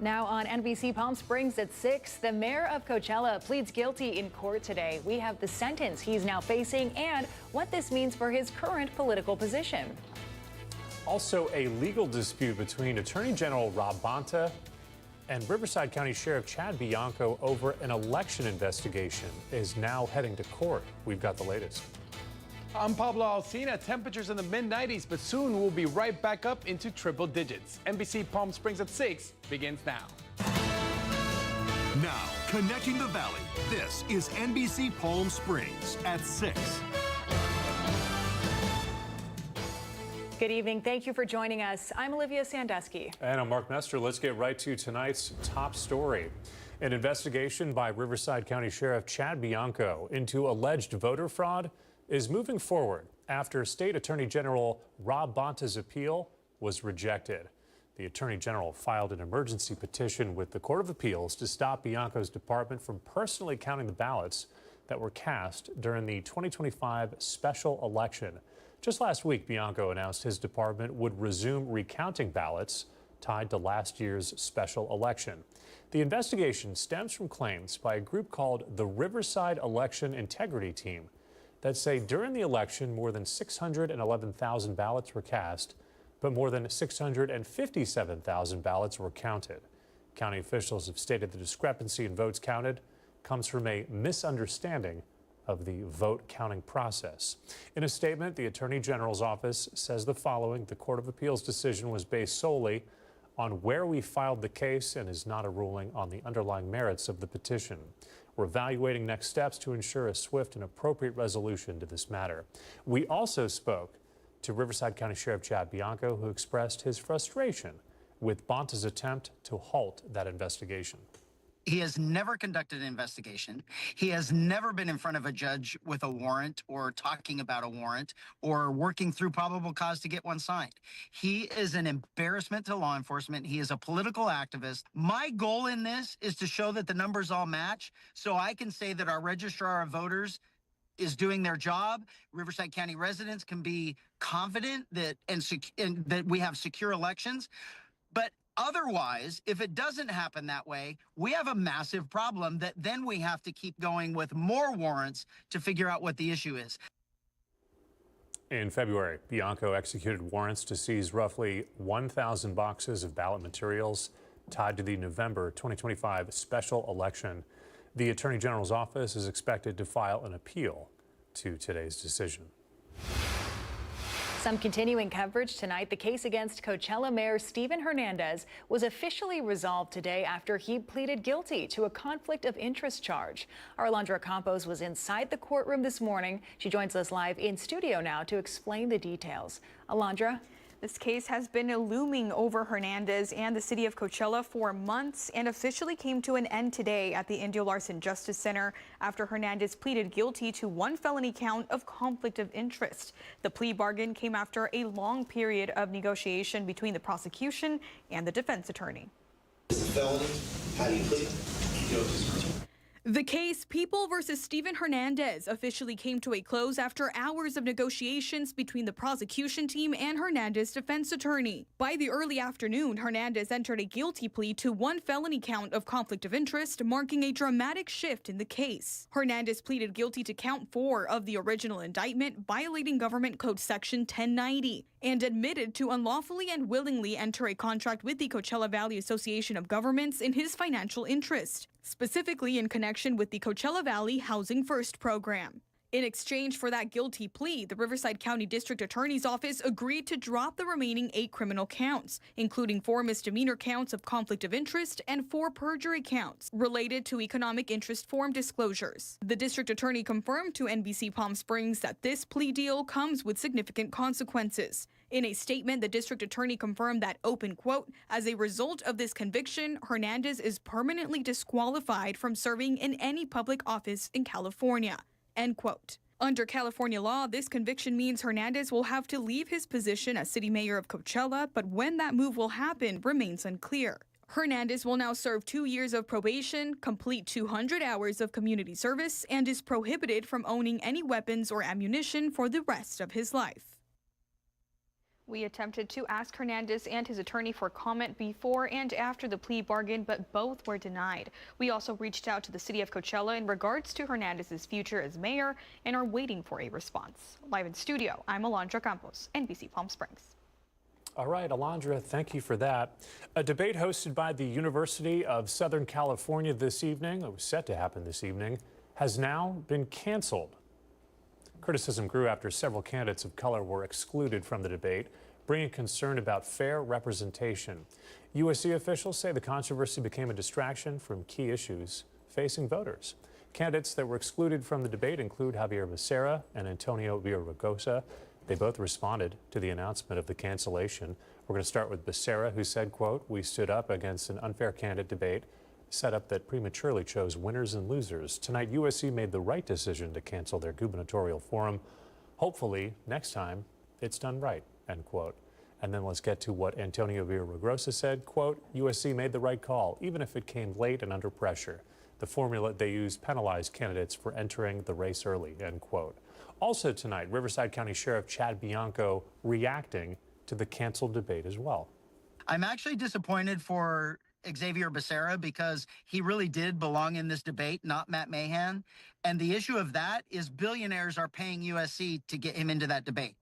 Now on NBC Palm Springs at 6, the mayor of Coachella pleads guilty in court today. We have the sentence he's now facing and what this means for his current political position. Also, a legal dispute between Attorney General Rob Bonta and Riverside County Sheriff Chad Bianco over an election investigation is now heading to court. We've got the latest. I'm Pablo Alcina. Temperatures in the mid-90s, but soon we'll be right back up into triple digits. NBC Palm Springs at 6 begins now. Now, connecting the valley, this is NBC Palm Springs at 6. Good evening. Thank you for joining us. I'm Olivia Sandusky. And I'm Mark Mester. Let's get right to tonight's top story. An investigation by Riverside County Sheriff Chad Bianco into alleged voter fraud is moving forward after State Attorney General Rob Bonta's appeal was rejected. The Attorney General filed an emergency petition with the Court of Appeals to stop Bianco's department from personally counting the ballots that were cast during the 2025 special election. Just last week, Bianco announced his department would resume recounting ballots tied to last year's special election. The investigation stems from claims by a group called the Riverside Election Integrity Team that say during the election more than 611,000 ballots were cast, but more than 657,000 ballots were counted. County officials have stated the discrepancy in votes counted comes from a misunderstanding of the vote counting process. In a statement, the Attorney General's office says the following: the Court of Appeals decision was based solely on where we filed the case and is not a ruling on the underlying merits of the petition. We're evaluating next steps to ensure a swift and appropriate resolution to this matter. We also spoke to Riverside County Sheriff Chad Bianco, who expressed his frustration with Bonta's attempt to halt that investigation. He has never conducted an investigation. He has never been in front of a judge with a warrant or talking about a warrant or working through probable cause to get one signed. He is an embarrassment to law enforcement. He is a political activist. My goal in this is to show that the numbers all match so I can say that our registrar of voters is doing their job. Riverside County residents can be confident that that we have secure elections. But otherwise, if it doesn't happen that way, we have a massive problem that then we have to keep going with more warrants to figure out what the issue is. In February, Bianco executed warrants to seize roughly 1,000 boxes of ballot materials tied to the November 2025 special election. The Attorney General's office is expected to file an appeal to today's decision. Some continuing coverage tonight. The case against Coachella Mayor Steven Hernandez was officially resolved today after he pleaded guilty to a conflict of interest charge. Our Alondra Campos was inside the courtroom this morning. She joins us live in studio now to explain the details. Alondra? This case has been looming over Hernandez and the city of Coachella for months and officially came to an end today at the Indio Larson Justice Center after Hernandez pleaded guilty to one felony count of conflict of interest. The plea bargain came after a long period of negotiation between the prosecution and the defense attorney. It's a felony. How do you plead? Guilty. The case, People versus Steven Hernandez, officially came to a close after hours of negotiations between the prosecution team and Hernandez's defense attorney. By the early afternoon, Hernandez entered a guilty plea to one felony count of conflict of interest, marking a dramatic shift in the case. Hernandez pleaded guilty to count 4 of the original indictment, violating Government Code Section 1090, and admitted to unlawfully and willingly enter a contract with the Coachella Valley Association of Governments in his financial interest, specifically in connection with the Coachella Valley Housing First program. In exchange for that guilty plea, the Riverside County District Attorney's Office agreed to drop the remaining 8 criminal counts, including 4 misdemeanor counts of conflict of interest and 4 perjury counts related to economic interest form disclosures. The district attorney confirmed to NBC Palm Springs that this plea deal comes with significant consequences. In a statement, the district attorney confirmed that, open quote, as a result of this conviction, Hernandez is permanently disqualified from serving in any public office in California, end quote. Under California law, this conviction means Hernandez will have to leave his position as city mayor of Coachella, but when that move will happen remains unclear. Hernandez will now serve 2 years of probation, complete 200 hours of community service, and is prohibited from owning any weapons or ammunition for the rest of his life. We attempted to ask Hernandez and his attorney for comment before and after the plea bargain, but both were denied. We also reached out to the city of Coachella in regards to Hernandez's future as mayor and are waiting for a response. Live in studio, I'm Alondra Campos, NBC Palm Springs. All right, Alondra, thank you for that. A debate hosted by the University of Southern California this evening, it was set to happen this evening, has now been canceled. Criticism grew after several candidates of color were excluded from the debate, bringing concern about fair representation. USC officials say the controversy became a distraction from key issues facing voters. Candidates that were excluded from the debate include Javier Becerra and Antonio Villaraigosa. They both responded to the announcement of the cancellation. We're going to start with Becerra, who said, quote, "We stood up against an unfair candidate debate setup that prematurely chose winners and losers. Tonight, USC made the right decision to cancel their gubernatorial forum. Hopefully, next time, it's done right," end quote. And then let's get to what Antonio Villaraigosa said, quote, "USC made the right call, even if it came late and under pressure. The formula they used penalized candidates for entering the race early," end quote. Also tonight, Riverside County Sheriff Chad Bianco reacting to the canceled debate as well. I'm actually disappointed for Xavier Becerra because he really did belong in this debate, not Matt Mahan. And the issue of that is billionaires are paying USC to get him into that debate.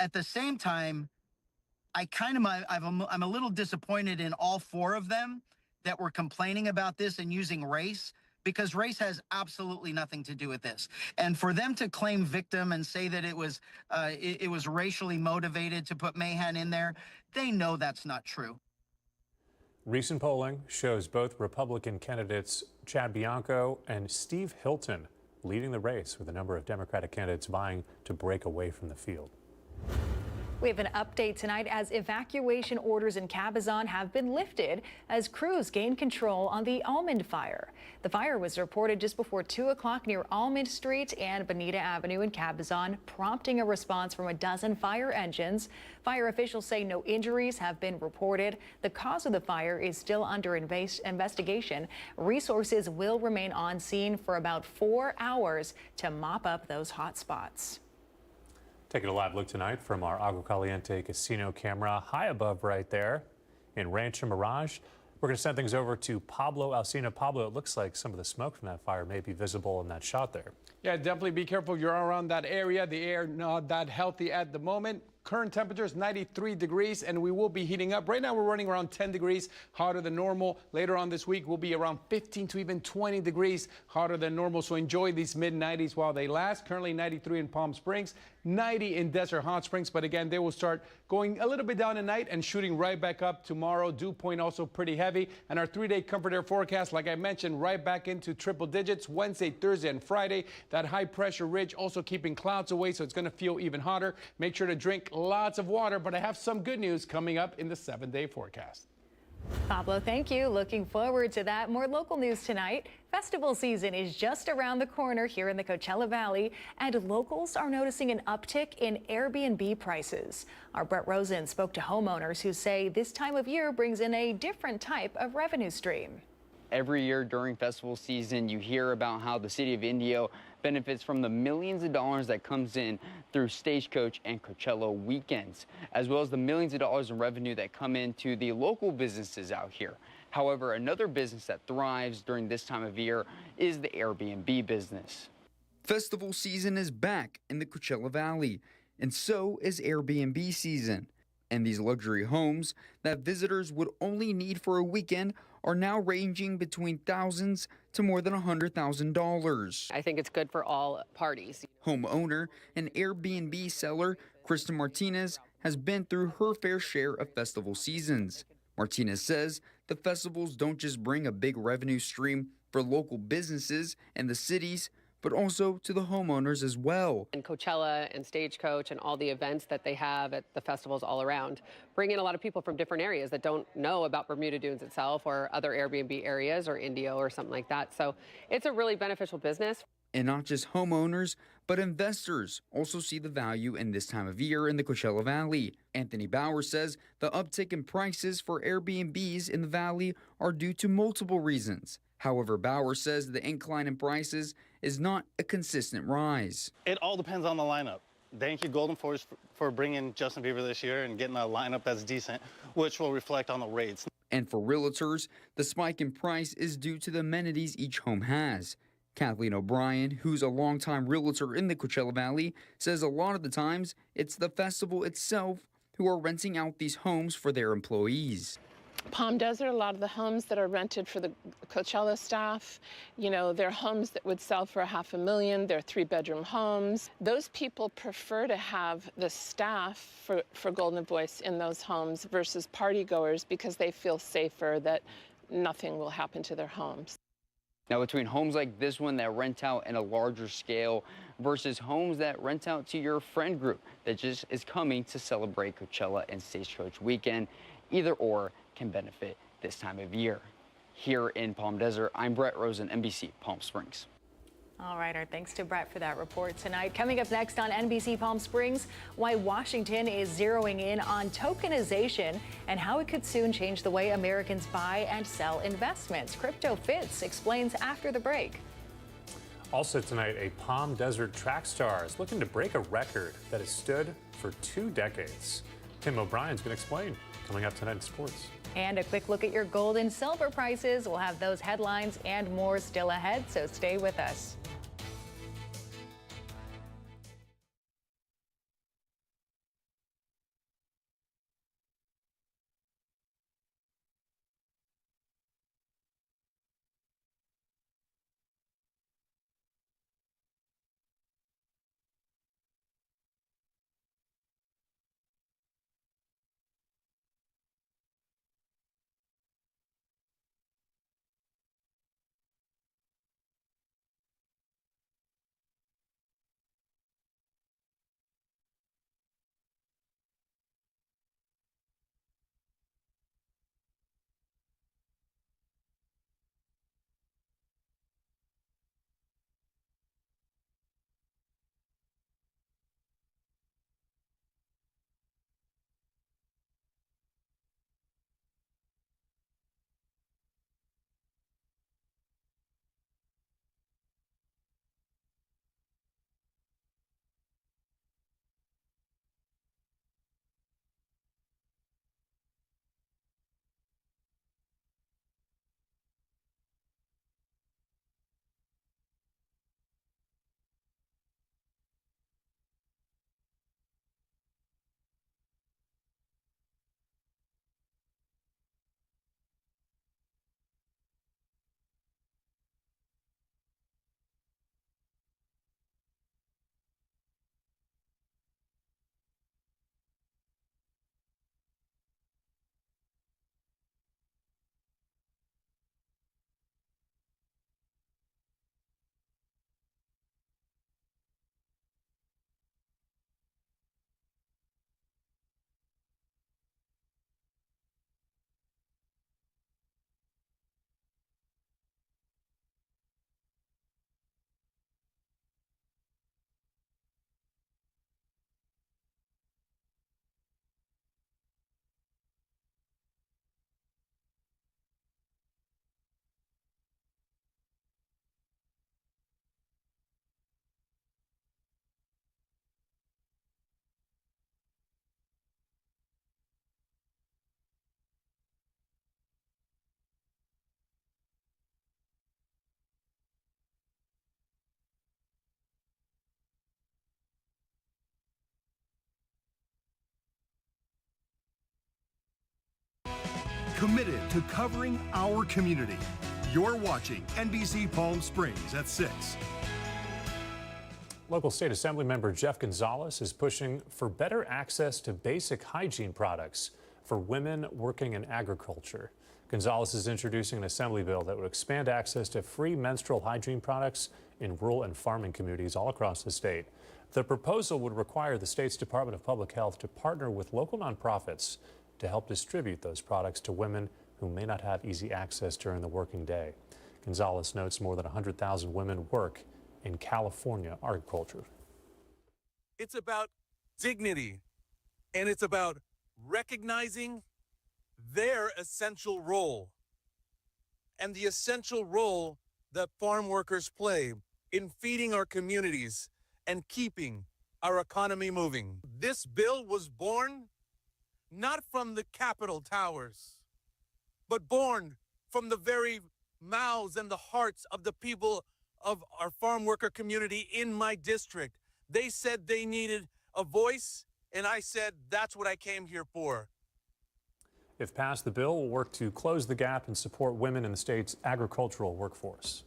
At the same time, I'm a little disappointed in all four of them that were complaining about this and using race, because race has absolutely nothing to do with this. And for them to claim victim and say that it was racially motivated to put Mahan in there, they know that's not true. Recent polling shows both Republican candidates Chad Bianco and Steve Hilton leading the race, with a number of Democratic candidates vying to break away from the field. We have an update tonight as evacuation orders in Cabazon have been lifted as crews gain control on the Almond fire. The fire was reported just before 2 o'clock near Almond Street and Bonita Avenue in Cabazon, prompting a response from a dozen fire engines. Fire officials say no injuries have been reported. The cause of the fire is still under investigation. Resources will remain on scene for about 4 hours to mop up those hot spots. Taking a live look tonight from our Agua Caliente casino camera high above right there in Rancho Mirage. We're going to send things over to Pablo Alsina. Pablo, it looks like some of the smoke from that fire may be visible in that shot there. Yeah, definitely be careful if you're around that area. The air not that healthy at the moment. Current temperature is 93 degrees, and we will be heating up. Right now, we're running around 10 degrees hotter than normal. Later on this week, we'll be around 15 to even 20 degrees hotter than normal. So enjoy these mid-90s while they last. Currently 93 in Palm Springs, 90 in Desert Hot Springs. But again, they will start going a little bit down at night and shooting right back up tomorrow. Dew point also pretty heavy. And our 3-day comfort air forecast, like I mentioned, right back into triple digits Wednesday, Thursday, and Friday. That high pressure ridge also keeping clouds away, so it's going to feel even hotter. Make sure to drink lots of water, but I have some good news coming up in the 7-day forecast. Pablo, thank you. Looking forward to that. More local news tonight. Festival season is just around the corner here in the Coachella Valley, and locals are noticing an uptick in Airbnb prices. Our Brett Rosen spoke to homeowners who say this time of year brings in a different type of revenue stream. Every year during festival season, you hear about how the city of Indio benefits from the millions of dollars that comes in through Stagecoach and Coachella weekends, as well as the millions of dollars in revenue that come into the local businesses out here. However, another business that thrives during this time of year is the Airbnb business. Festival season is back in the Coachella Valley, and so is Airbnb season. And these luxury homes that visitors would only need for a weekend are now ranging between thousands to more than $100,000. I think it's good for all parties. Homeowner and Airbnb seller Krista Martinez has been through her fair share of festival seasons. Martinez says the festivals don't just bring a big revenue stream for local businesses and the cities, but also to the homeowners as well. And Coachella and Stagecoach and all the events that they have at the festivals all around bring in a lot of people from different areas that don't know about Bermuda Dunes itself or other Airbnb areas or Indio or something like that. So it's a really beneficial business. And not just homeowners, but investors also see the value in this time of year in the Coachella Valley. Anthony Bauer says the uptick in prices for Airbnbs in the valley are due to multiple reasons. However, Bauer says the incline in prices is not a consistent rise. It all depends on the lineup. Thank you, Golden Force, for bringing Justin Bieber this year and getting a lineup that's decent, which will reflect on the rates. And for realtors, the spike in price is due to the amenities each home has. Kathleen O'Brien, who's a longtime realtor in the Coachella Valley, says a lot of the times it's the festival itself who are renting out these homes for their employees. Palm Desert, a lot of the homes that are rented for the Coachella staff, you know, they're homes that would sell for $500,000. They're 3-bedroom homes. Those people prefer to have the staff for Golden Voice in those homes versus partygoers because they feel safer that nothing will happen to their homes. Now, between homes like this one that rent out in a larger scale versus homes that rent out to your friend group that just is coming to celebrate Coachella and Stagecoach Weekend, either or can benefit this time of year. Here in Palm Desert, I'm Brett Rosen, NBC Palm Springs. All right, our thanks to Brett for that report tonight. Coming up next on NBC Palm Springs, why Washington is zeroing in on tokenization and how it could soon change the way Americans buy and sell investments. Crypto Fitz explains after the break. Also tonight, a Palm Desert track star is looking to break a record that has stood for 2 decades. Tim O'Brien's going to explain coming up tonight in sports. And a quick look at your gold and silver prices. We'll have those headlines and more still ahead, so stay with us. Committed to covering our community. You're watching NBC Palm Springs at 6. Local State Assembly member Jeff Gonzalez is pushing for better access to basic hygiene products for women working in agriculture. Gonzalez is introducing an assembly bill that would expand access to free menstrual hygiene products in rural and farming communities all across the state. The proposal would require the state's Department of Public Health to partner with local nonprofits to help distribute those products to women who may not have easy access during the working day. Gonzalez notes more than 100,000 women work in California agriculture. It's about dignity, and it's about recognizing their essential role and the essential role that farm workers play in feeding our communities and keeping our economy moving. This bill was born not from the Capitol towers, but born from the very mouths and the hearts of the people of our farm worker community in my district. They said they needed a voice, and I said, that's what I came here for. If passed, the bill will work to close the gap and support women in the state's agricultural workforce.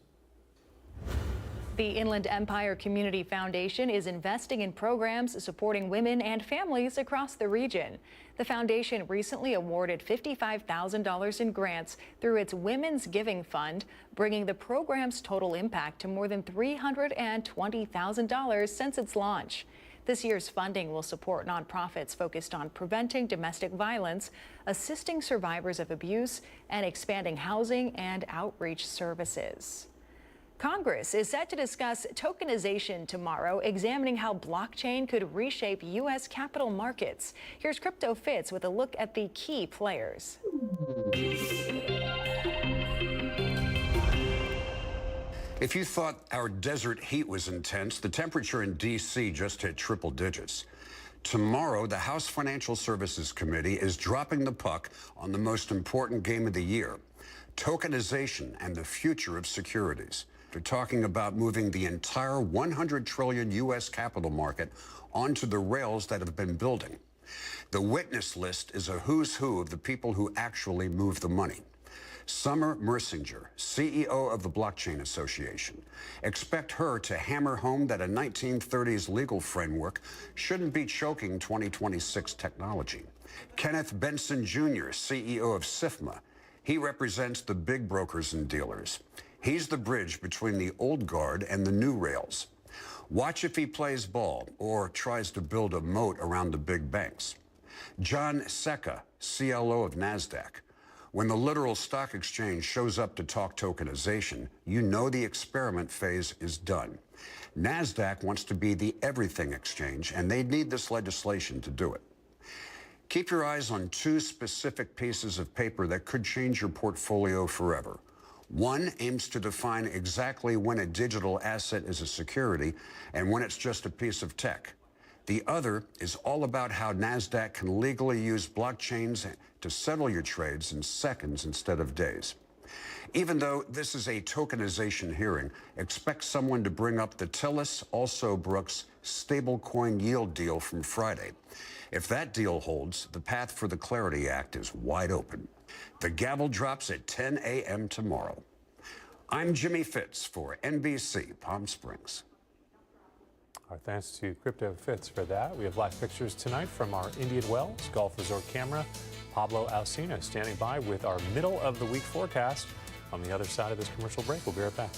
The Inland Empire Community Foundation is investing in programs supporting women and families across the region. The foundation recently awarded $55,000 in grants through its Women's Giving Fund, bringing the program's total impact to more than $320,000 since its launch. This year's funding will support nonprofits focused on preventing domestic violence, assisting survivors of abuse, and expanding housing and outreach services. Congress is set to discuss tokenization tomorrow, examining how blockchain could reshape U.S. capital markets. Here's Crypto Fitz with a look at the key players. If you thought our desert heat was intense, the temperature in D.C. just hit triple digits. Tomorrow, the House Financial Services Committee is dropping the puck on the most important game of the year, tokenization and the future of securities. They're talking about moving the entire $100 trillion U.S. capital market onto the rails that have been building. The witness list is a who's who of the people who actually move the money. Summer Mersinger, CEO of the Blockchain Association. Expect her to hammer home that a 1930s legal framework shouldn't be choking 2026 technology. Kenneth Benson Jr., CEO of SIFMA. He represents the big brokers and dealers. He's the bridge between the old guard and the new rails. Watch if he plays ball or tries to build a moat around the big banks. John Secca, CLO of NASDAQ. When the literal stock exchange shows up to talk tokenization, you know the experiment phase is done. NASDAQ wants to be the everything exchange, and they need this legislation to do it. Keep your eyes on two specific pieces of paper that could change your portfolio forever. One aims to define exactly when a digital asset is a security and when it's just a piece of tech. The other is all about how NASDAQ can legally use blockchains to settle your trades in seconds instead of days. Even though this is a tokenization hearing, expect someone to bring up the Tillis, also Brooks, stablecoin yield deal from Friday. If that deal holds, the path for the Clarity Act is wide open. The gavel drops at 10 a.m. tomorrow. I'm Jimmy Fitz for NBC Palm Springs. Our thanks to Crypto Fitz for that. We have live pictures tonight from our Indian Wells Golf Resort camera. Pablo Alsina standing by with our middle of the week forecast. On the other side of this commercial break, we'll be right back.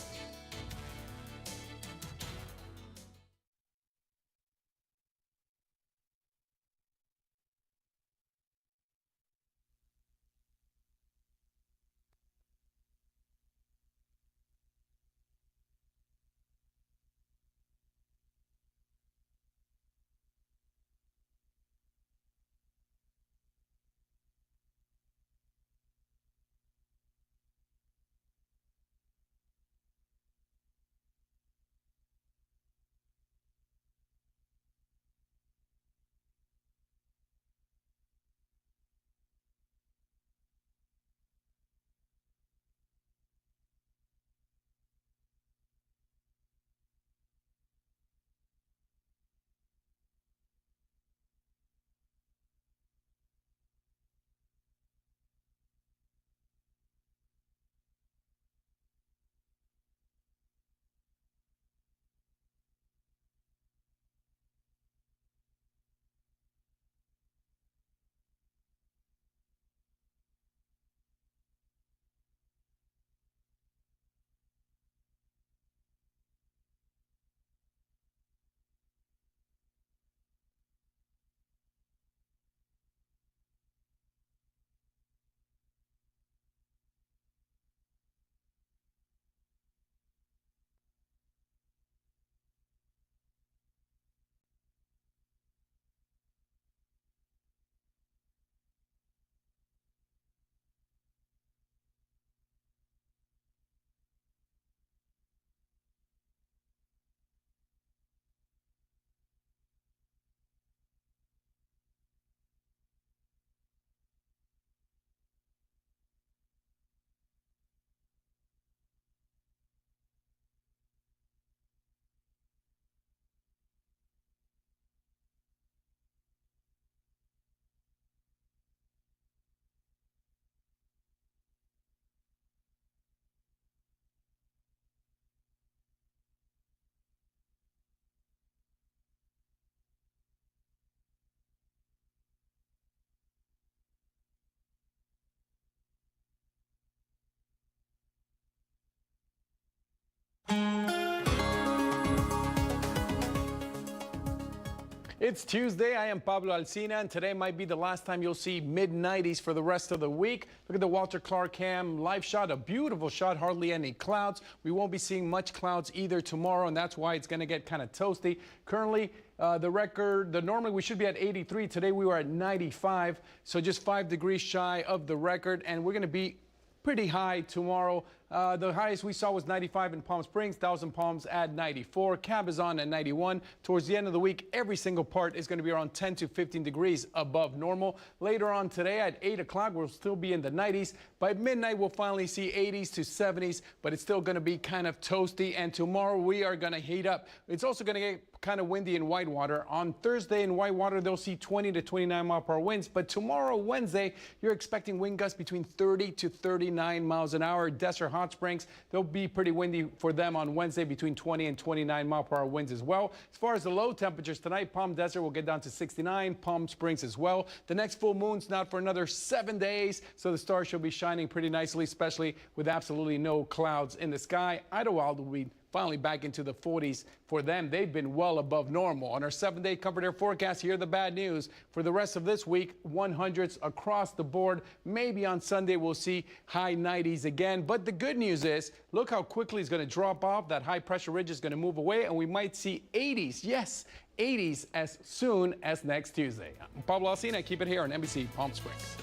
It's Tuesday. I am Pablo Alsina, and today might be the last time you'll see mid-90s for the rest of the week. Look at the Walter Clark Cam live shot, a beautiful shot, hardly any clouds. We won't be seeing much clouds either tomorrow, and that's why it's going to get kind of toasty. Currently, normally we should be at 83. Today we were at 95, so just 5 degrees shy of the record, and we're going to be pretty high tomorrow. The highest we saw was 95 in Palm Springs, Thousand Palms at 94, Cabazon at 91. Towards the end of the week, every single part is going to be around 10 to 15 degrees above normal. Later on today at 8 o'clock, we'll still be in the 90s. By midnight, we'll finally see 80s to 70s, but it's still going to be kind of toasty. And tomorrow, we are going to heat up. It's also going to get kind of windy in Whitewater. On Thursday in Whitewater, they'll see 20 to 29 mile per hour winds. But tomorrow, Wednesday, you're expecting wind gusts between 30 to 39 miles an hour. Desert Hot Springs, they'll be pretty windy for them on Wednesday, between 20 and 29 mile per hour winds as well. As far as the low temperatures tonight, Palm Desert will get down to 69, Palm Springs as well. The next full moon's not for another 7 days, so the stars should be shining pretty nicely, especially with absolutely no clouds in the sky. Idlewild will be finally back into the 40s for them. They've been well above normal. On our 7-day Comfort Air forecast, here are the bad news. For the rest of this week, 100s across the board. Maybe on Sunday we'll see high 90s again. But the good news is, look how quickly it's going to drop off. That high pressure ridge is going to move away, and we might see 80s. Yes, 80s as soon as next Tuesday. I'm Pablo Alsina. Keep it here on NBC Palm Springs.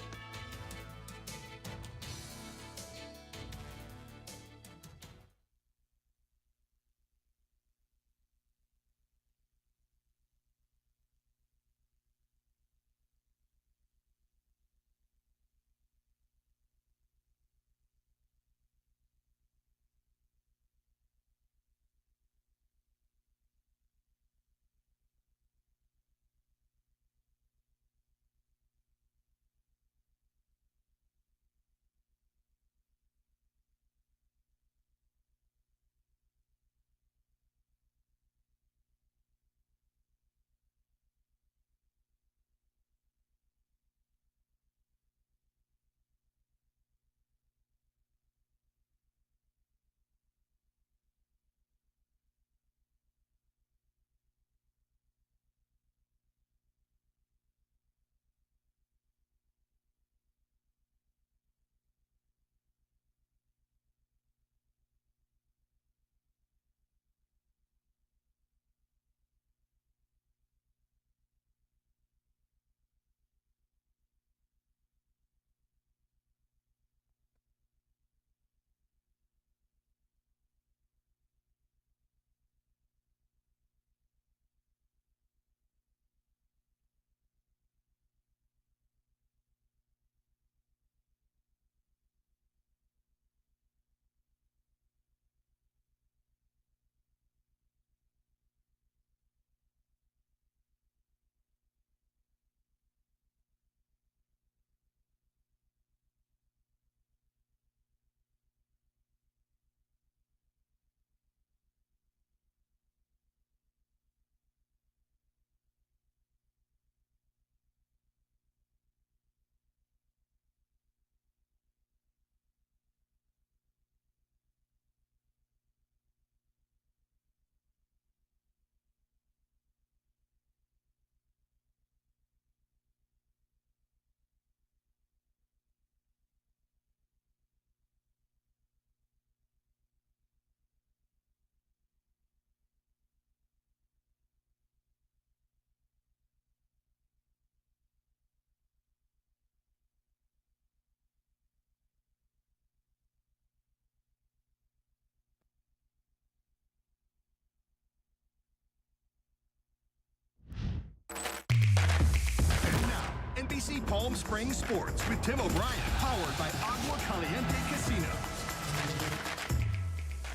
NBC Palm Springs Sports with Tim O'Brien, powered by Agua Caliente Casino.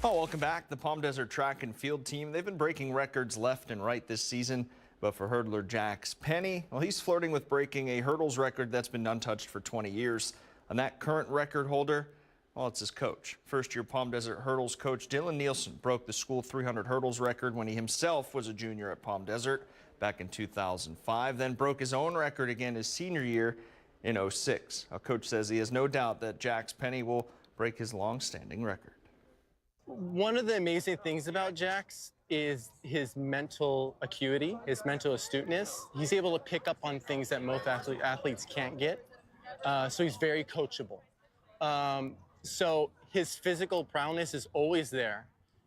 Oh, welcome back. The Palm Desert track and field team, they've been breaking records left and right this season. But for hurdler Jax Penny, well, he's flirting with breaking a hurdles record that's been untouched for 20 years. And that current record holder, well, it's his coach. First-year Palm Desert hurdles coach Dylan Nielsen broke the school 300 hurdles record when he himself was a junior at Palm Desert back in 2005, then broke his own record again his senior year in 06. A coach says he has no doubt that Jax Penny will break his long-standing record. One of the amazing things about Jax is his mental acuity, his mental astuteness. He's able to pick up on things that most athletes can't get. So he's very coachable. So his physical prowess is always there.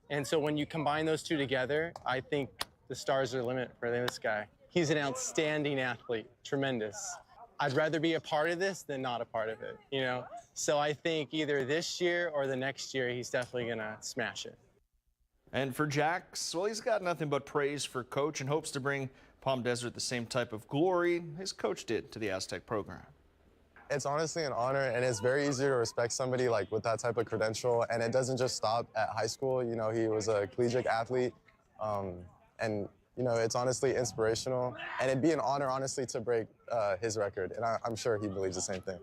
And so when you combine those two together, I think the stars are the limit for this guy. He's an outstanding athlete, tremendous. I'd rather be a part of this than not a part of it, you know? So I think either this year or the next year, he's definitely gonna smash it. And for Jax, well, he's got nothing but praise for coach and hopes to bring Palm Desert the same type of glory his coach did to the Aztec program. It's honestly an honor, and it's very easy to respect somebody like with that type of credential. And it doesn't just stop at high school. You know, he was a collegiate athlete, and you know, it's honestly inspirational. And it'd be an honor, honestly, to break his record. And I'm sure he believes the same thing.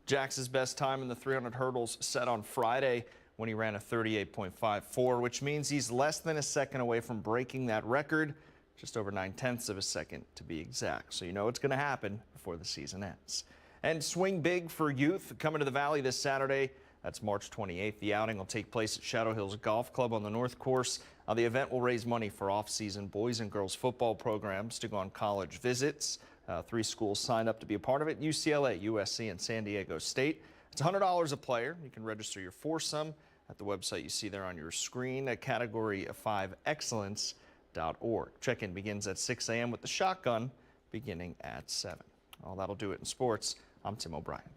Jax's best time in the 300 hurdles set on Friday when he ran a 38.54, which means he's less than a second away from breaking that record, just over 9/10 of a second to be exact. So you know it's going to happen before the season ends. And swing big for youth coming to the Valley this Saturday. That's March 28th. The outing will take place at Shadow Hills Golf Club on the North Course. The event will raise money for off-season boys and girls football programs to go on college visits. 3 schools signed up to be a part of it: UCLA, USC, and San Diego State. It's $100 a player. You can register your foursome at the website you see there on your screen at category5excellence.org. Check-in begins at 6 a.m. with the shotgun beginning at 7. Well, that'll do it in sports. I'm Tim O'Brien.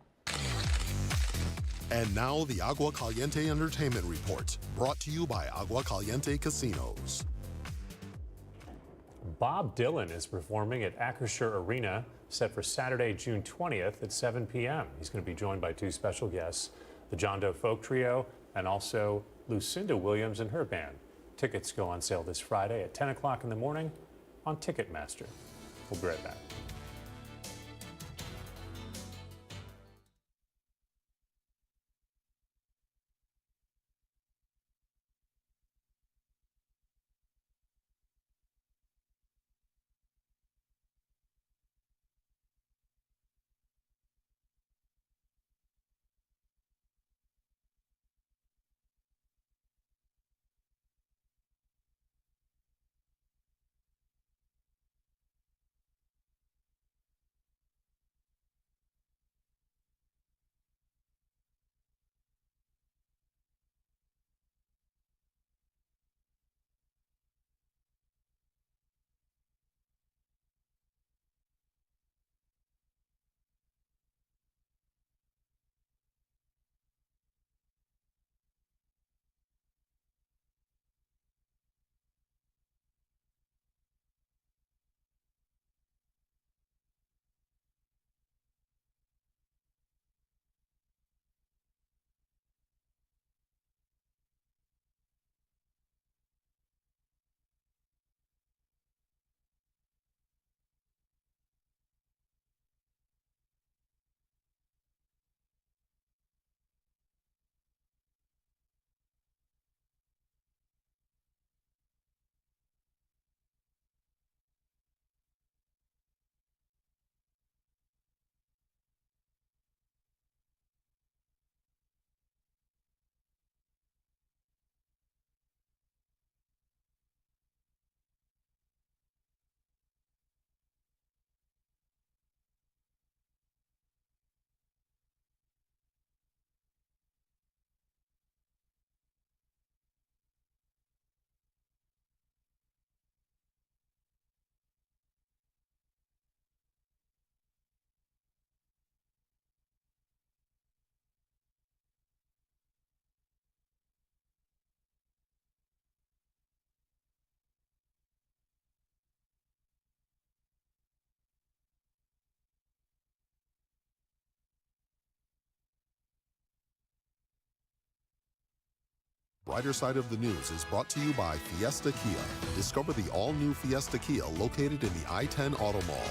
And now the Agua Caliente Entertainment Report, brought to you by Agua Caliente Casinos. Bob Dylan is performing at Acrisure Arena, set for Saturday, June 20th at 7 p.m. He's going to be joined by 2 special guests, the John Doe Folk Trio and also Lucinda Williams and her band. Tickets go on sale this Friday at 10 o'clock in the morning on Ticketmaster. We'll be right back. Brighter Side of the News is brought to you by Fiesta Kia. Discover the all-new Fiesta Kia located in the I-10 Auto Mall.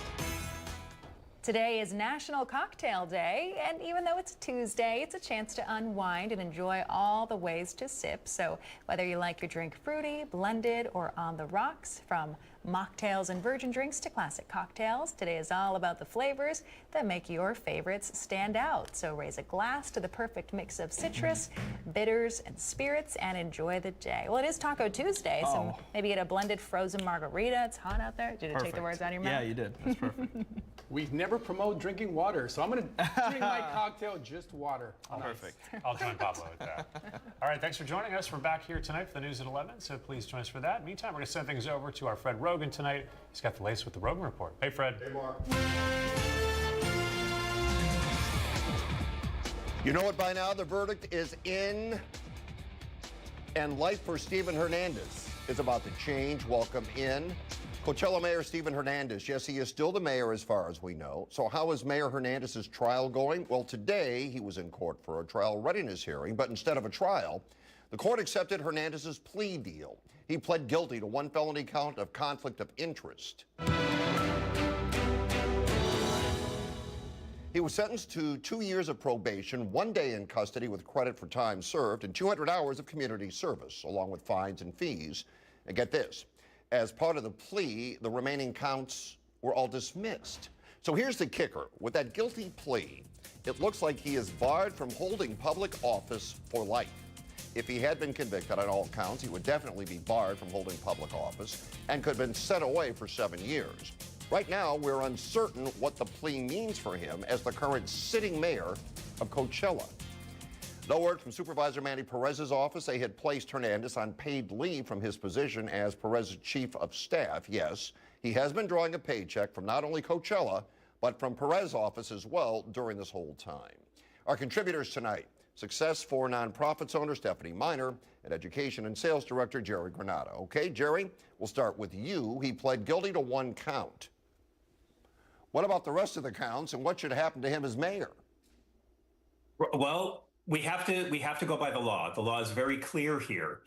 Today is National Cocktail Day, and even though it's Tuesday, it's a chance to unwind and enjoy all the ways to sip. So whether you like your drink fruity, blended, or on the rocks, from mocktails and virgin drinks to classic cocktails, today is all about the flavors that make your favorites stand out. So raise a glass to the perfect mix of citrus, bitters, and spirits, and enjoy the day. Well, it is Taco Tuesday, so maybe get a blended frozen margarita. It's hot out there. Did it take the words out of your mouth? Yeah, you did. That's perfect. We've never promoted drinking water, so I'm going to drink my cocktail just water. Perfect. I'll join Pablo with that. All right, thanks for joining us. We're back here tonight for the news at 11, so please join us for that. Meantime, we're going to send things over to our Fred Rogan tonight. He's got the latest with the Rogan Report. Hey, Fred. Hey, Mark. You know what by now? The verdict is in, and life for Steven Hernandez is about to change. Welcome in. Coachella Mayor Steven Hernandez. Yes, he is still the mayor as far as we know. So how is Mayor Hernandez's trial going? Well, today he was in court for a trial readiness hearing, but instead of a trial, the court accepted Hernandez's plea deal. He pled guilty to one felony count of conflict of interest. He was sentenced to 2 years of probation, 1 day in custody with credit for time served, and 200 hours of community service, along with fines and fees. And get this. As part of the plea, the remaining counts were all dismissed. So here's the kicker. With that guilty plea, it looks like he is barred from holding public office for life. If he had been convicted on all counts, he would definitely be barred from holding public office and could have been sent away for 7 years. Right now, we're uncertain what the plea means for him as the current sitting mayor of Coachella. No word from Supervisor Manny Perez's office. They had placed Hernandez on paid leave from his position as Perez's chief of staff. Yes, he has been drawing a paycheck from not only Coachella, but from Perez's office as well during this whole time. Our contributors tonight, Success for Nonprofits owner Stephanie Miner and Education and Sales Director Jerry Granata. Okay, Jerry, we'll start with you. He pled guilty to one count. What about the rest of the counts, and what should happen to him as mayor? Well, we have to go by the law. The law is very clear here.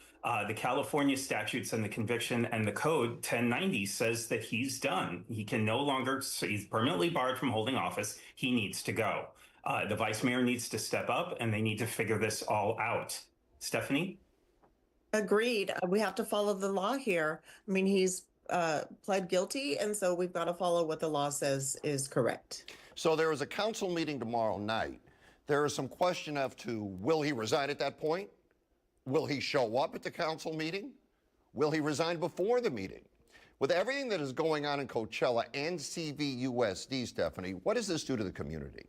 The California statutes and the conviction and the code 1090 says that he's done. He can no longer, he's permanently barred from holding office. He needs to go. The vice mayor needs to step up, and they need to figure this all out. Stephanie? Agreed. We have to follow the law here. I mean, he's pled guilty, and so we've got to follow what the law says is correct. So there is a council meeting tomorrow night. There is some question as to, will he resign at that point? Will he show up at the council meeting? Will he resign before the meeting? With everything that is going on in Coachella and CVUSD, Stephanie, what does this do to the community?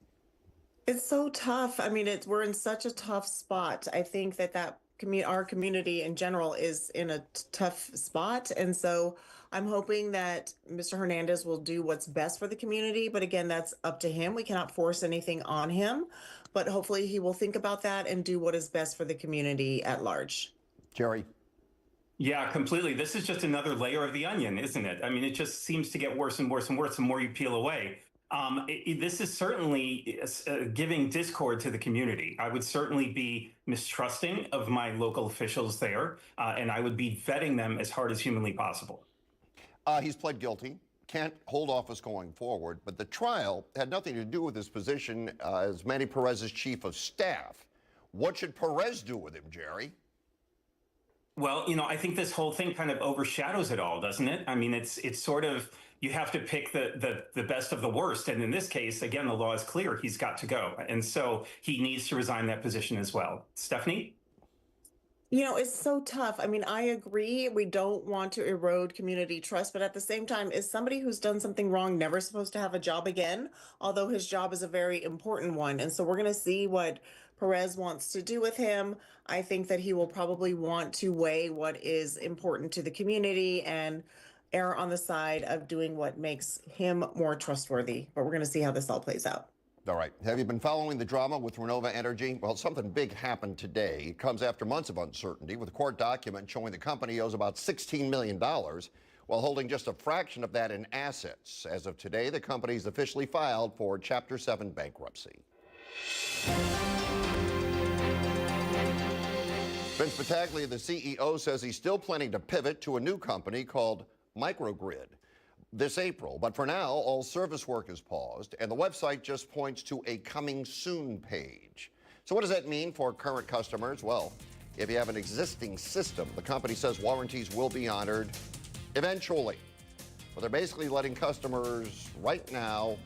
It's so tough. I mean, we're in such a tough spot. I think that our community in general is in a tough spot. And so I'm hoping that Mr. Hernandez will do what's best for the community. But again, that's up to him. We cannot force anything on him. But hopefully he will think about that and do what is best for the community at large. Jerry? Yeah, completely. This is just another layer of the onion, isn't it? I mean, it just seems to get worse and worse and worse the more you peel away. This is certainly giving discord to the community. I would certainly be mistrusting of my local officials there, and I would be vetting them as hard as humanly possible. He's pled guilty, can't hold office going forward, but the trial had nothing to do with his position as Manny Perez's chief of staff. What should Perez do with him, Jerry? Well, you know, I think this whole thing kind of overshadows it all, doesn't it? I mean, it's sort of, you have to pick the best of the worst. And in this case, again, the law is clear. He's got to go. And so he needs to resign that position as well. Stephanie? You know, it's so tough. I mean, I agree. We don't want to erode community trust, but at the same time, is somebody who's done something wrong never supposed to have a job again? Although his job is a very important one. And so we're going to see what Perez wants to do with him. I think that he will probably want to weigh what is important to the community and err on the side of doing what makes him more trustworthy. But we're going to see how this all plays out. All right. Have you been following the drama with Renova Energy? Well, something big happened today. It comes after months of uncertainty with a court document showing the company owes about $16 million while holding just a fraction of that in assets. As of today, the company's officially filed for Chapter 7 bankruptcy. Vince Battaglia, the CEO, says he's still planning to pivot to a new company called Microgrid. this April. But for now, all service work is paused, and the website just points to a coming soon page. So what does that mean for current customers? Well, if you have an existing system, the company says warranties will be honored eventually. But they're basically letting customers right now,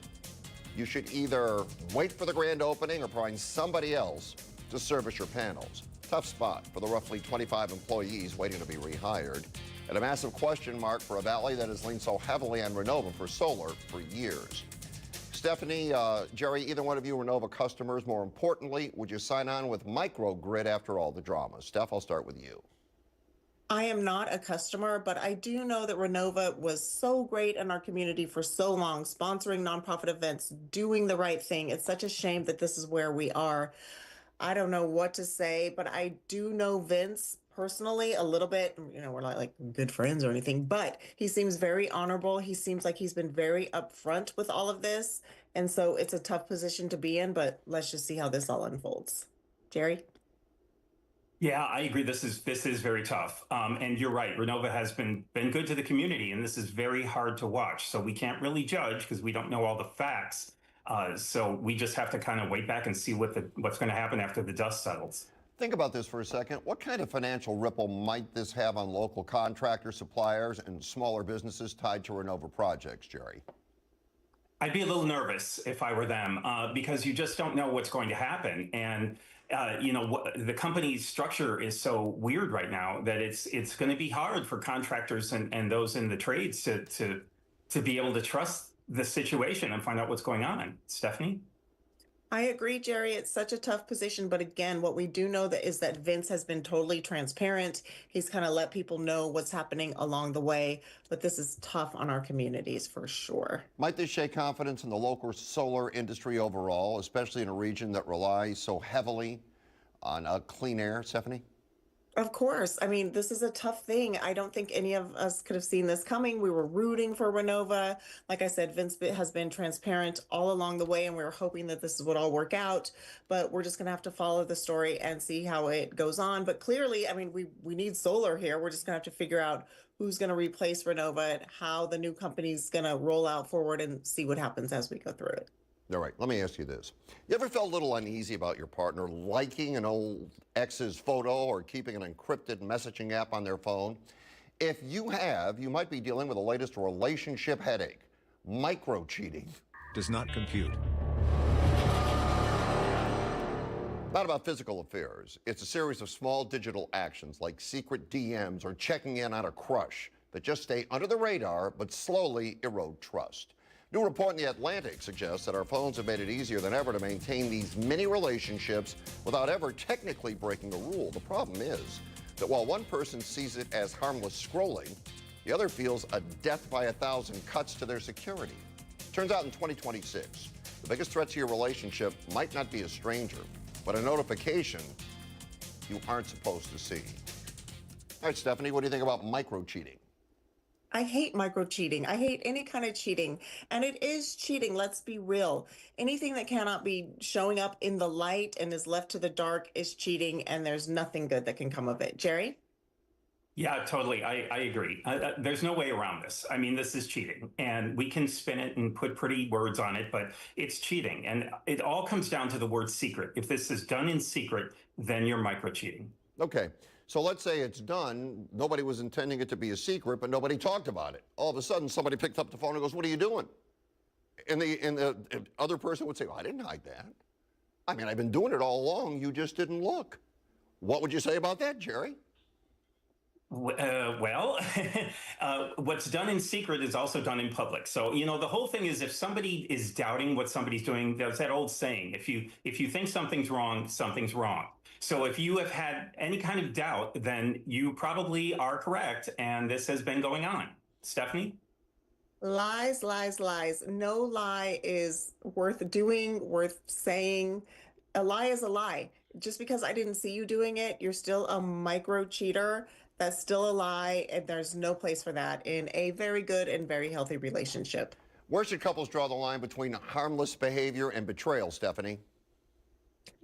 you should either wait for the grand opening or find somebody else to service your panels. Tough spot for the roughly 25 employees waiting to be rehired, and a massive question mark for a valley that has leaned so heavily on Renova for solar for years. Stephanie, Jerry, either one of you Renova customers, more importantly, would you sign on with microgrid after all the drama? Steph, I'll start with you. I am not a customer, but I do know that Renova was so great in our community for so long, sponsoring nonprofit events, doing the right thing. It's such a shame that this is where we are. I don't know what to say, but I do know Vince personally a little bit. You know, we're not like good friends or anything, but he seems very honorable. He seems like he's been very upfront with all of this. And so it's a tough position to be in, but let's just see how this all unfolds. Jerry? Yeah, I agree. This is very tough. And you're right. Renova has been good to the community, and this is very hard to watch. So we can't really judge because we don't know all the facts. So we just have to kind of wait back and see what's going to happen after the dust settles. Think about this for a second. What kind of financial ripple might this have on local contractors, suppliers, and smaller businesses tied to Renova projects, Jerry? I'd be a little nervous if I were them because you just don't know what's going to happen. And the company's structure is so weird right now that it's going to be hard for contractors and those in the trades to be able to trust the situation and find out what's going on. Stephanie? I agree, Jerry. It's such a tough position. But again, what we do know is that Vince has been totally transparent. He's kind of let people know what's happening along the way. But this is tough on our communities for sure. Might this shake confidence in the local solar industry overall, especially in a region that relies so heavily on clean air, Stephanie? Of course. I mean, this is a tough thing. I don't think any of us could have seen this coming. We were rooting for Renova. Like I said, Vince has been transparent all along the way, and we were hoping that this would all work out. But we're just going to have to follow the story and see how it goes on. But clearly, I mean, we need solar here. We're just going to have to figure out who's going to replace Renova and how the new company's going to roll out forward and see what happens as we go through it. All right, let me ask you this. You ever felt a little uneasy about your partner liking an old ex's photo or keeping an encrypted messaging app on their phone? If you have, you might be dealing with the latest relationship headache, micro-cheating. Does not compute. Not about physical affairs. It's a series of small digital actions like secret DMs or checking in on a crush that just stay under the radar but slowly erode trust. New report in The Atlantic suggests that our phones have made it easier than ever to maintain these mini relationships without ever technically breaking a rule. The problem is that while one person sees it as harmless scrolling, the other feels a death by 1,000 cuts to their security. Turns out in 2026, the biggest threat to your relationship might not be a stranger, but a notification you aren't supposed to see. All right, Stephanie, what do you think about micro-cheating? I hate micro cheating. I hate any kind of cheating. And it is cheating. Let's be real. Anything that cannot be showing up in the light and is left to the dark is cheating, and there's nothing good that can come of it. Jerry? Yeah, totally. I agree. There's no way around this. I mean, this is cheating, and we can spin it and put pretty words on it, but it's cheating. And it all comes down to the word secret. If this is done in secret, then you're micro cheating. Okay. So let's say it's done. Nobody was intending it to be a secret, but nobody talked about it. All of a sudden, somebody picked up the phone and goes, "What are you doing?" And the other person would say, "Well, I didn't hide that. I mean, I've been doing it all along. You just didn't look." What would you say about that, Jerry? Well, what's done in secret is also done in public. So, the whole thing is if somebody is doubting what somebody's doing, there's that old saying, if you think something's wrong, something's wrong. So if you have had any kind of doubt, then you probably are correct, and this has been going on. Stephanie? Lies, lies, lies. No lie is worth doing, worth saying. A lie is a lie. Just because I didn't see you doing it, you're still a micro cheater. That's still a lie, and there's no place for that in a very good and very healthy relationship. Where should couples draw the line between harmless behavior and betrayal, Stephanie?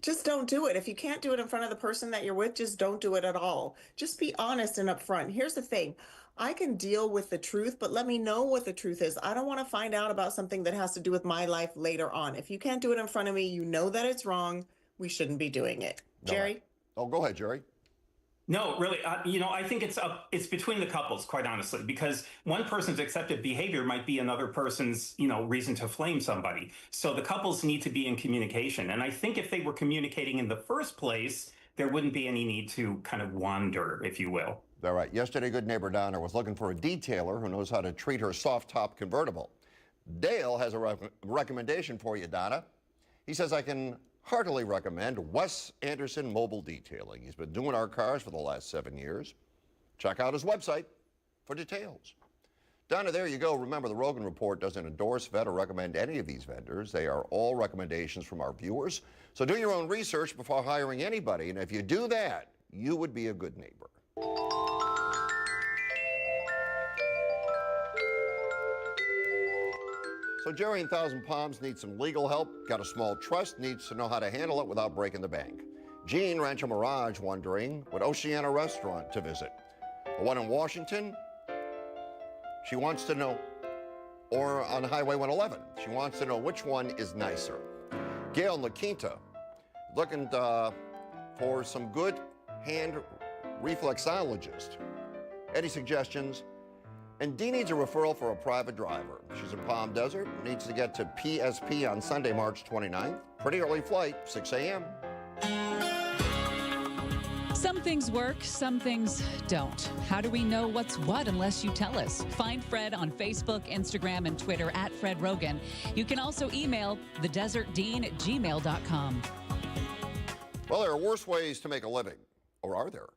Just don't do it. If you can't do it in front of the person that you're with, just don't do it at all. Just be honest and upfront. Here's the thing. I can deal with the truth, but let me know what the truth is. I don't want to find out about something that has to do with my life later on. If you can't do it in front of me, you know that it's wrong. We shouldn't be doing it. Jerry? Oh, go ahead, Jerry. No, really, I think it's between the couples, quite honestly, because one person's accepted behavior might be another person's, reason to flame somebody. So the couples need to be in communication. And I think if they were communicating in the first place, there wouldn't be any need to kind of wander, if you will. All right. Yesterday, good neighbor Donna was looking for a detailer who knows how to treat her soft top convertible. Dale has a recommendation for you, Donna. He says, I can heartily recommend Wes Anderson Mobile Detailing. He's been doing our cars for the last 7 years. Check out his website for details. Donna, there you go. Remember, the Rogan Report doesn't endorse, vet, or recommend any of these vendors. They are all recommendations from our viewers. So do your own research before hiring anybody. And if you do that, you would be a good neighbor. So Jerry in Thousand Palms needs some legal help, got a small trust, needs to know how to handle it without breaking the bank. Jean, Rancho Mirage, wondering what Oceana restaurant to visit. The one in Washington, she wants to know, or on Highway 111, she wants to know which one is nicer. Gail in La Quinta, looking for some good hand reflexologist. Any suggestions? And Dee needs a referral for a private driver. She's in Palm Desert, needs to get to PSP on Sunday, March 29th. Pretty early flight, 6 a.m. Some things work, some things don't. How do we know what's what unless you tell us? Find Fred on Facebook, Instagram, and Twitter at Fred Rogan. You can also email thedesertdean@gmail.com. Well, there are worse ways to make a living, or are there?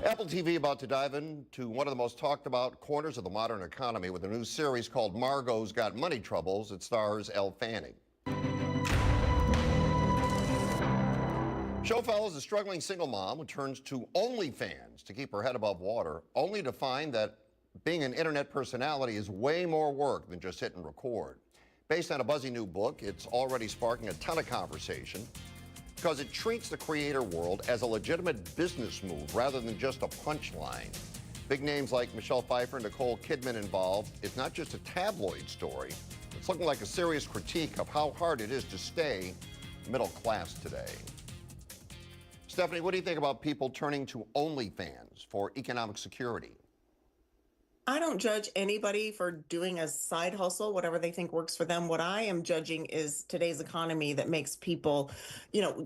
Apple TV about to dive into one of the most talked about corners of the modern economy with a new series called Margot's Got Money Troubles. It stars Elle Fanning. Show follows a struggling single mom who turns to OnlyFans to keep her head above water, only to find that being an internet personality is way more work than just hit and record. Based on a buzzy new book, it's already sparking a ton of conversation because it treats the creator world as a legitimate business move rather than just a punchline. Big names like Michelle Pfeiffer and Nicole Kidman involved. It's not just a tabloid story. It's looking like a serious critique of how hard it is to stay middle class today. Stephanie, what do you think about people turning to OnlyFans for economic security? I don't judge anybody for doing a side hustle, whatever they think works for them. What I am judging is today's economy that makes people,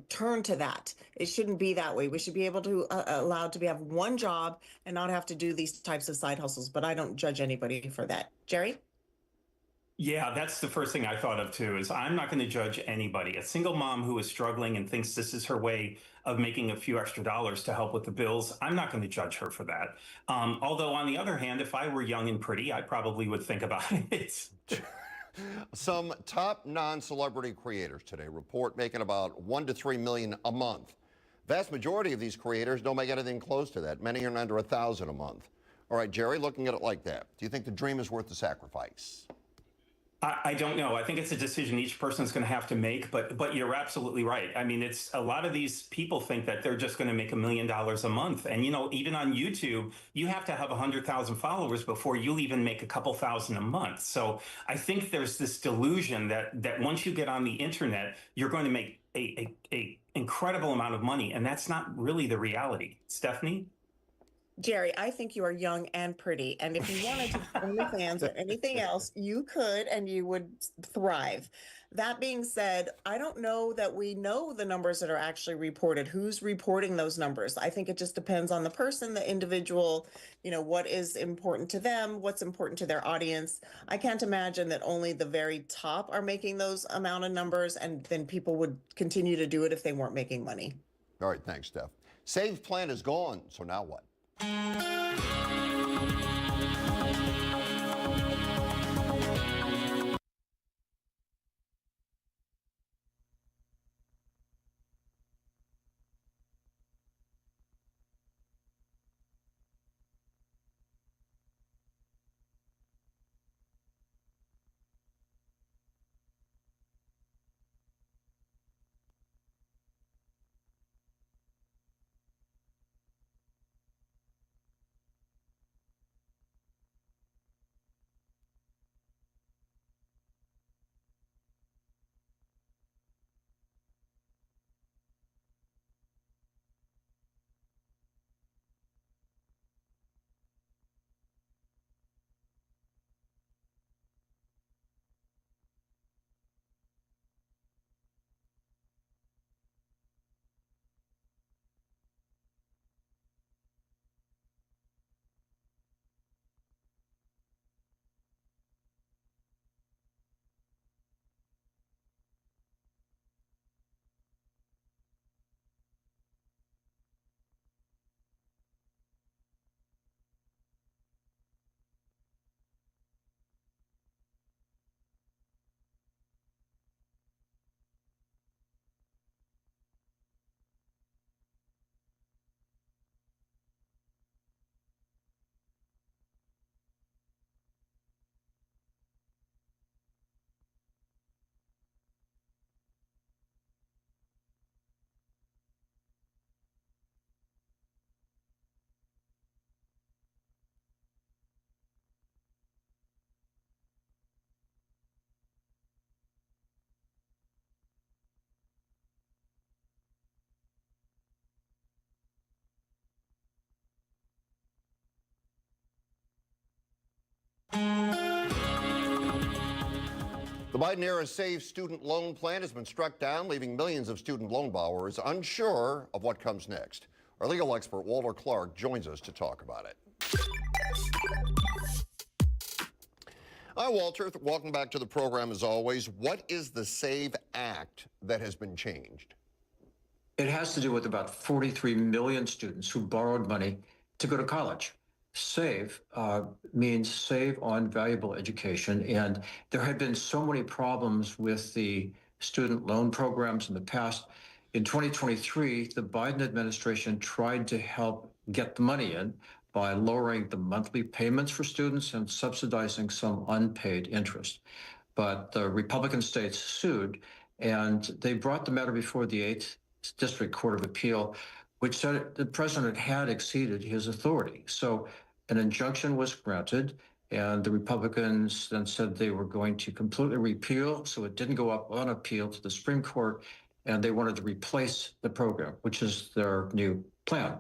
turn to that. It shouldn't be that way. We should be able to allowed to have one job and not have to do these types of side hustles. But I don't judge anybody for that. Jerry? Yeah, that's the first thing I thought of too, is I'm not going to judge anybody. A single mom who is struggling and thinks this is her way of making a few extra dollars to help with the bills, I'm not going to judge her for that. Although on the other hand, if I were young and pretty, I probably would think about it. Some top non-celebrity creators today report making about 1 to 3 million a month. Vast majority of these creators don't make anything close to that. Many earn under $1,000 a month. All right, Jerry, looking at it like that, do you think the dream is worth the sacrifice? I don't know. I think it's a decision each person's going to have to make, but you're absolutely right. I mean, it's a lot of these people think that they're just going to make $1 million a month. And, even on YouTube, you have to have 100,000 followers before you'll even make a couple thousand a month. So I think there's this delusion that once you get on the internet, you're going to make a incredible amount of money. And that's not really the reality. Stephanie? Jerry, I think you are young and pretty. And if you wanted to OnlyFans or anything else, you could and you would thrive. That being said, I don't know that we know the numbers that are actually reported. Who's reporting those numbers? I think it just depends on the person, the individual, what is important to them, what's important to their audience. I can't imagine that only the very top are making those amount of numbers, and then people would continue to do it if they weren't making money. All right, thanks, Steph. Save Plan is gone, so now what? The Biden-era Save Student Loan Plan has been struck down, leaving millions of student loan borrowers unsure of what comes next. Our legal expert, Walter Clark, joins us to talk about it. Hi, Walter. Welcome back to the program as always. What is the SAVE Act that has been changed? It has to do with about 43 million students who borrowed money to go to college. SAVE means Save on Valuable Education, and there had been so many problems with the student loan programs in the past. In 2023, the Biden administration tried to help get the money in by lowering the monthly payments for students and subsidizing some unpaid interest. But the Republican states sued, and they brought the matter before the 8th District Court of Appeal, which said the president had exceeded his authority. So an injunction was granted, and the Republicans then said they were going to completely repeal, so it didn't go up on appeal to the Supreme Court, and they wanted to replace the program, which is their new plan.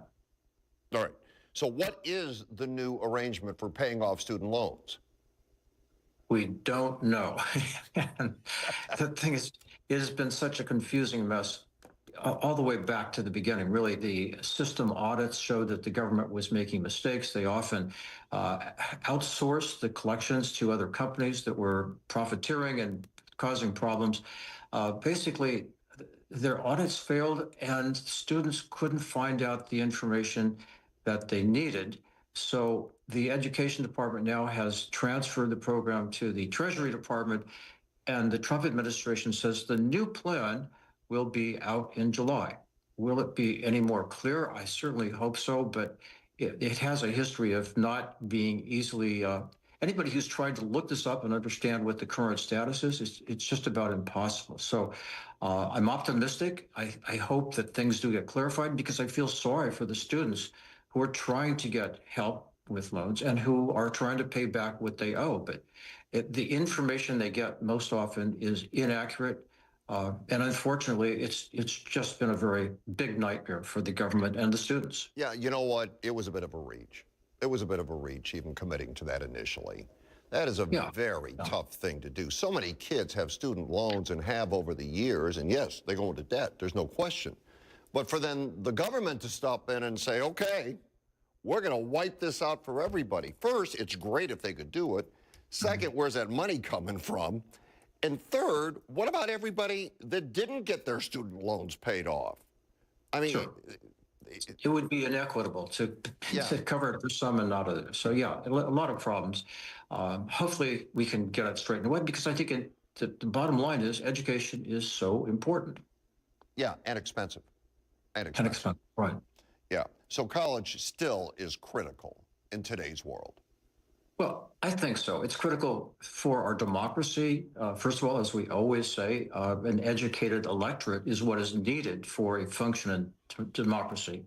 All right. So what is the new arrangement for paying off student loans? We don't know. And the thing is, it has been such a confusing mess all the way back to the beginning. Really, the system audits showed that the government was making mistakes. They often outsourced the collections to other companies that were profiteering and causing problems. Basically, their audits failed and students couldn't find out the information that they needed. So the education department now has transferred the program to the Treasury Department, and the Trump administration says the new plan will be out in July. Will it be any more clear? I certainly hope so, but it has a history of not being easily. Anybody who's tried to look this up and understand what the current status is, it's just about impossible. So I'm optimistic. I hope that things do get clarified because I feel sorry for the students who are trying to get help with loans and who are trying to pay back what they owe. But the information they get most often is inaccurate. And unfortunately, it's just been a very big nightmare for the government and the students. Yeah, you know what? It was a bit of a reach. It was a bit of a reach, even committing to that initially. That is a very tough thing to do. So many kids have student loans and have over the years, and yes, they go into debt. There's no question. But for then the government to step in and say, okay, we're going to wipe this out for everybody. First, it's great if they could do it. Second, where's that money coming from? And third, what about everybody that didn't get their student loans paid off? I mean, it would be inequitable to cover it for some and not others. So yeah, a lot of problems. Hopefully we can get it straightened away because I think the bottom line is education is so important. Yeah, and expensive. And expensive, right. Yeah, so college still is critical in today's world. Well, I think so. It's critical for our democracy. First of all, as we always say, an educated electorate is what is needed for a functioning democracy.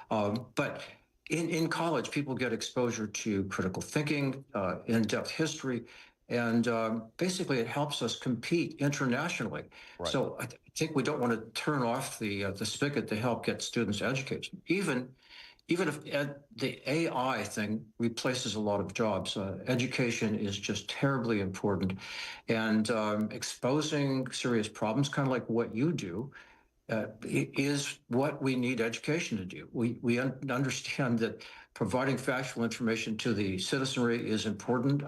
But in college, people get exposure to critical thinking, in-depth history, and basically it helps us compete internationally. Right. So I think we don't want to turn off the spigot to help get students educated. Even if the AI thing replaces a lot of jobs, education is just terribly important. And exposing serious problems, kind of like what you do, is what we need education to do. We understand that providing factual information to the citizenry is important,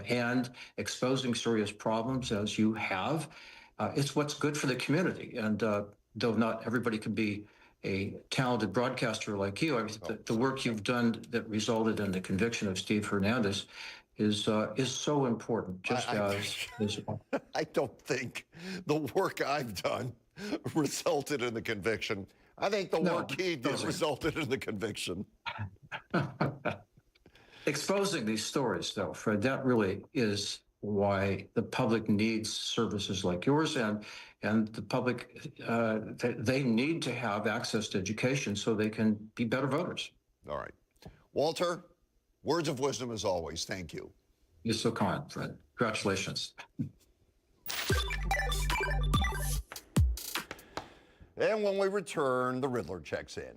and exposing serious problems as you have, it's what's good for the community. And though not everybody can be a talented broadcaster like you, I mean, the work you've done that resulted in the conviction of Steve Hernandez is so important. Just I don't think the work I've done resulted in the conviction. I think the work he did resulted in the conviction. Exposing these stories, though, Fred, that really is why the public needs services like yours, and the public, they need to have access to education so they can be better voters. All right. Walter, words of wisdom as always. Thank you. You're so kind, Fred. Congratulations. And when we return, the Riddler checks in.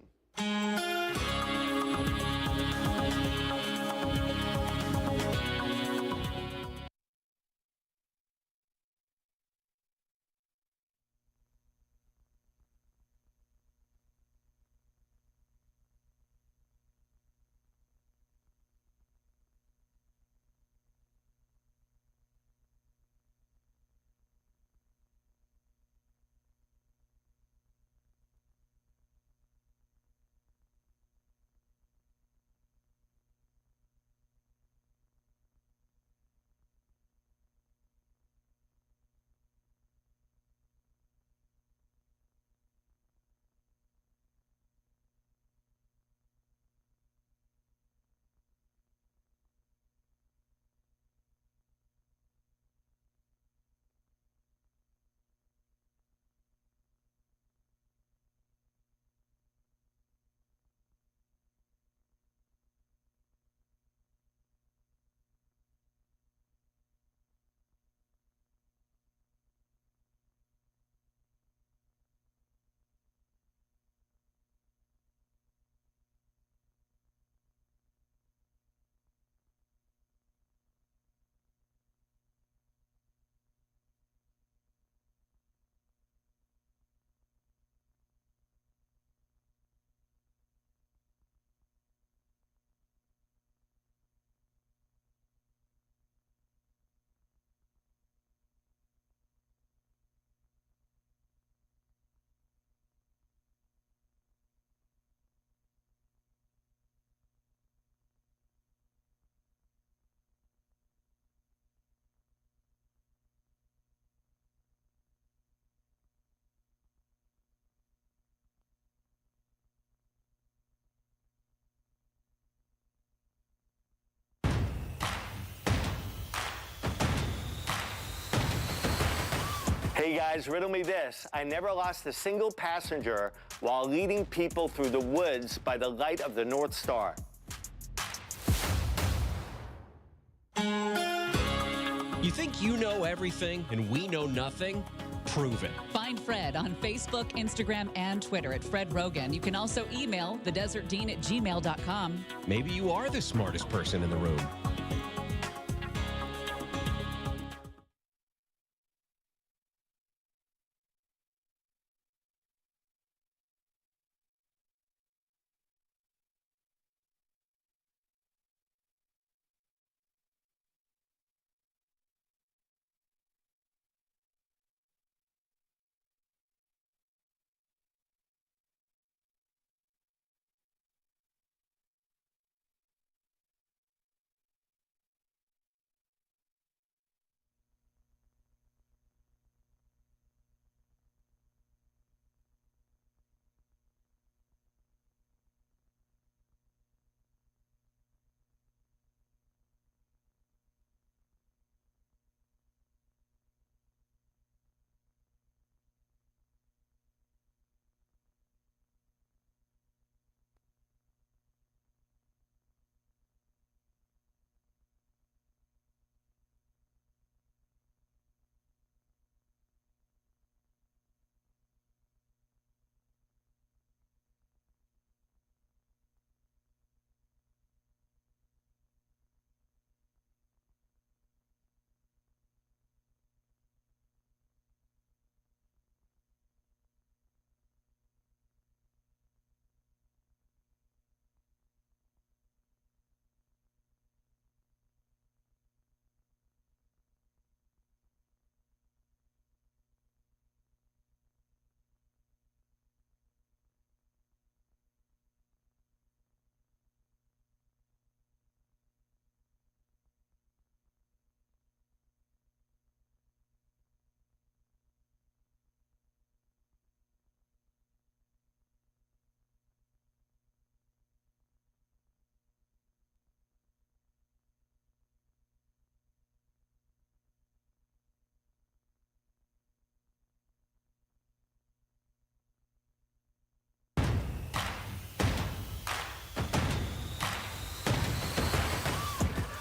Hey guys, riddle me this. I never lost a single passenger while leading people through the woods by the light of the North Star. You think you know everything and we know nothing? Prove it. Find Fred on Facebook, Instagram, and Twitter at Fred Rogan. You can also email thedesertdean@gmail.com. Maybe you are the smartest person in the room.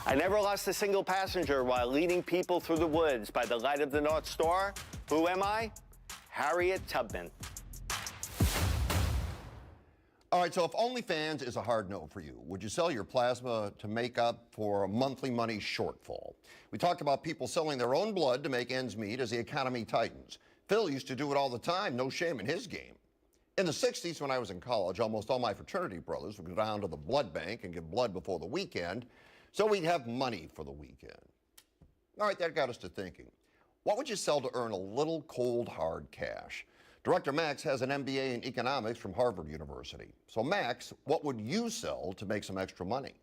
I never lost a single passenger while leading people through the woods by the light of the North Star. Who am I? Harriet Tubman. All right, so if OnlyFans is a hard no for you, would you sell your plasma to make up for a monthly money shortfall? We talked about people selling their own blood to make ends meet as the economy tightens. Phil used to do it all the time, no shame in his game. In the 60s, when I was in college, almost all my fraternity brothers would go down to the blood bank and give blood before the weekend, so we'd have money for the weekend. All right, that got us to thinking. What would you sell to earn a little cold, hard cash? Director Max has an MBA in economics from Harvard University. So Max, what would you sell to make some extra money?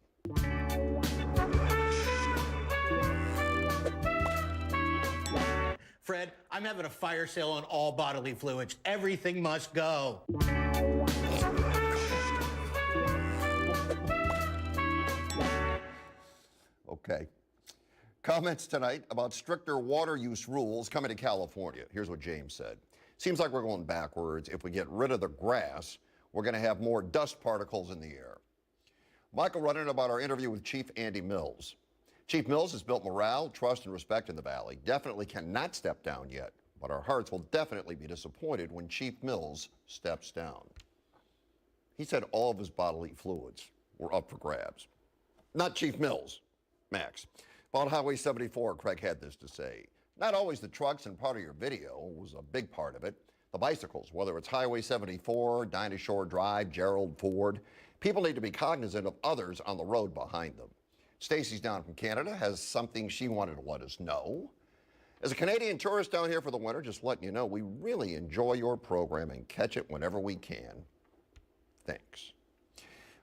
Fred, I'm having a fire sale on all bodily fluids. Everything must go. Okay. Comments tonight about stricter water use rules coming to California. Here's what James said. Seems like we're going backwards. If we get rid of the grass, we're going to have more dust particles in the air. Michael running about our interview with Chief Andy Mills. Chief Mills has built morale, trust, and respect in the Valley. Definitely cannot step down yet, but our hearts will definitely be disappointed when Chief Mills steps down. He said all of his bodily fluids were up for grabs. Not Chief Mills, Max. About Highway 74, Craig had this to say. Not always the trucks, and part of your video was a big part of it. The bicycles, whether it's Highway 74, Dinah Shore Drive, Gerald Ford, people need to be cognizant of others on the road behind them. Stacy's down from Canada has something she wanted to let us know. As a Canadian tourist down here for the winter, just letting you know, we really enjoy your program and catch it whenever we can. Thanks.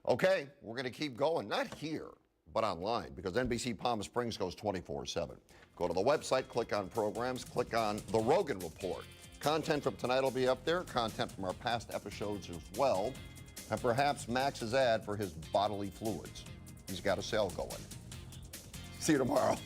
Okay, we're going to keep going, not here, but online, because NBC Palm Springs goes 24/7. Go to the website, click on programs, click on The Rogan Report. Content from tonight will be up there, content from our past episodes as well, and perhaps Max's ad for his bodily fluids. He's got a sale going. See you tomorrow.